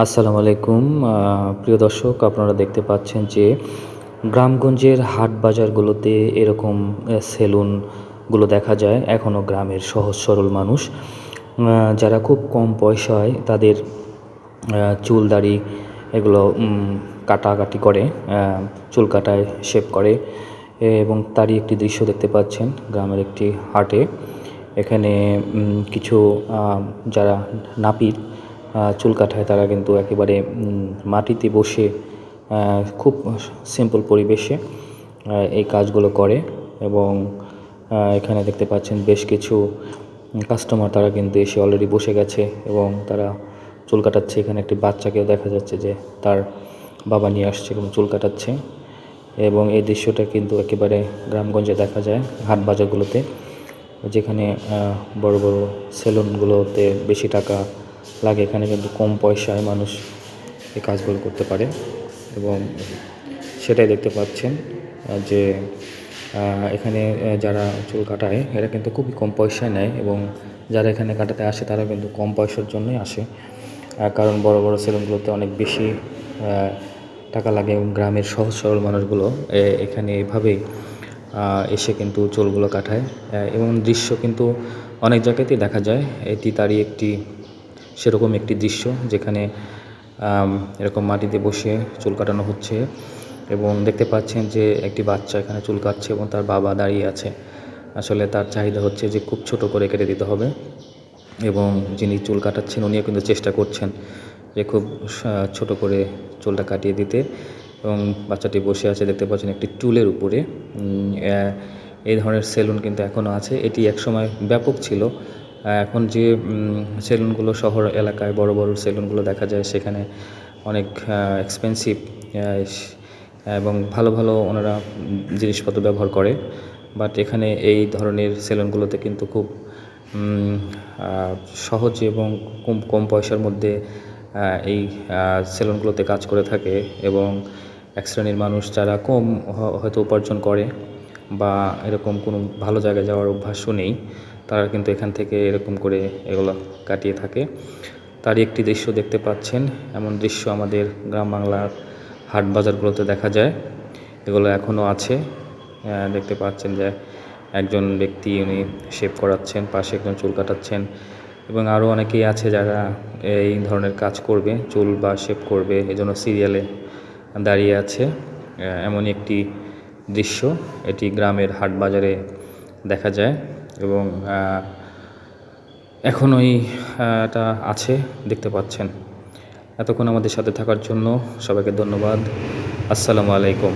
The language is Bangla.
আসসালামু আলাইকুম। প্রিয় দর্শক, আপনারা দেখতে পাচ্ছেন যে গ্রামগঞ্জের হাট বাজারগুলোতে এরকম সেলুনগুলো দেখা যায়। এখনও গ্রামের সহজ সরল মানুষ যারা খুব কম পয়সায় তাদের চুল দাড়ি এগুলো কাটাকাটি করে, চুল কাটায়, শেভ করে। এবং তারই একটি দৃশ্য দেখতে পাচ্ছেন গ্রামের একটি হাটে। এখানে কিছু যারা নাপিত চুল কাটায় তারা কিন্তু একেবারে মাটিতে বসে খুব সিম্পল পরিবেশে এই কাজগুলো করে। এবং এখানে দেখতে পাচ্ছেন বেশ কিছু কাস্টমার, তারা কিন্তু এসে অলরেডি বসে গেছে এবং তারা চুল কাটাচ্ছে। এখানে একটি বাচ্চাকেও দেখা যাচ্ছে যে তার বাবা নিয়ে আসছে এবং চুল কাটাচ্ছে। এবং এই দৃশ্যটা কিন্তু একেবারে গ্রামগঞ্জে দেখা যায় হাট বাজারগুলোতে, যেখানে বড় বড় সেলুনগুলোতে বেশি টাকা লাগে। এখানে কিন্তু কম পয়সায় মানুষ এই কাজগুলো করতে পারে। এবং সেটাই দেখতে পাচ্ছেন যে এখানে যারা চুল কাটায় এরা কিন্তু খুবই কম পয়সায় নেয়, এবং যারা এখানে কাটাতে আসে তারা কিন্তু কম পয়সার জন্যই আসে। কারণ বড় বড় সেলুনগুলোতে অনেক বেশি টাকা লাগে, এবং গ্রামের সহজ সরল মানুষগুলো এখানে এভাবেই এসে কিন্তু চুলগুলো কাটায়। এবং দৃশ্য কিন্তু অনেক জায়গাতেই দেখা যায়। এটি তারই একটি সেরকম একটি দৃশ্য, যেখানে এরকম মাটিতে বসে চুল কাটানো হচ্ছে। এবং দেখতে পাচ্ছেন যে একটি বাচ্চা এখানে চুল কাটছে এবং তার বাবা দাঁড়িয়ে আছে। আসলে তার চাহিদা হচ্ছে যে খুব ছোট করে কেটে দিতে হবে, এবং যিনি চুল কাটাচ্ছেন উনিও কিন্তু চেষ্টা করছেন যে খুব ছোট করে চুলটা কাটিয়ে দিতে। এবং বাচ্চাটি বসে আছে, দেখতে পাচ্ছেন একটি টুলের উপরে। এই ধরনের সেলুন কিন্তু এখনও আছে। এটি একসময় ব্যাপক ছিল। এখন যে সেলুনগুলো শহর এলাকায় বড় বড় সেলুনগুলো দেখা যায়, সেখানে অনেক এক্সপেন্সিভ এবং ভালো ভালো ওনারা জিনিসপত্র ব্যবহার করে। বাট এখানে এই ধরনের সেলুনগুলোতে কিন্তু খুব সহজে এবং কম কম পয়সার মধ্যে এই সেলুনগুলোতে কাজ করে থাকে। এবং এক শ্রেণীর মানুষ যারা কম হয়তো উপার্জন করে বা এরকম কোনো ভালো জায়গায় যাওয়ার অভ্যাসও নেই, তারা কিন্তু এখান থেকে এরকম করে এগুলো কাটিয়ে থাকে। তারই একটি দৃশ্য দেখতে পাচ্ছেন। এমন দৃশ্য আমাদের গ্রাম বাংলার হাট বাজারগুলোতে দেখা যায়। এগুলো এখনও আছে। দেখতে পাচ্ছেন যে একজন ব্যক্তি উনি শেভ করাচ্ছেন, পাশে একজন চুল কাটাচ্ছেন, এবং আরও অনেকেই আছে যারা এই ধরনের কাজ করবে, চুল বা শেভ করবে, এজন্য সিরিয়ালে দাঁড়িয়ে আছে। এমনই একটি দৃশ্য এটি গ্রামের হাট বাজারে দেখা যায়। এবং এখনও এটা আছে, দেখতে পাচ্ছেন। এতক্ষণ আমাদের সাথে থাকার জন্য সবাইকে ধন্যবাদ। আসসালামু আলাইকুম।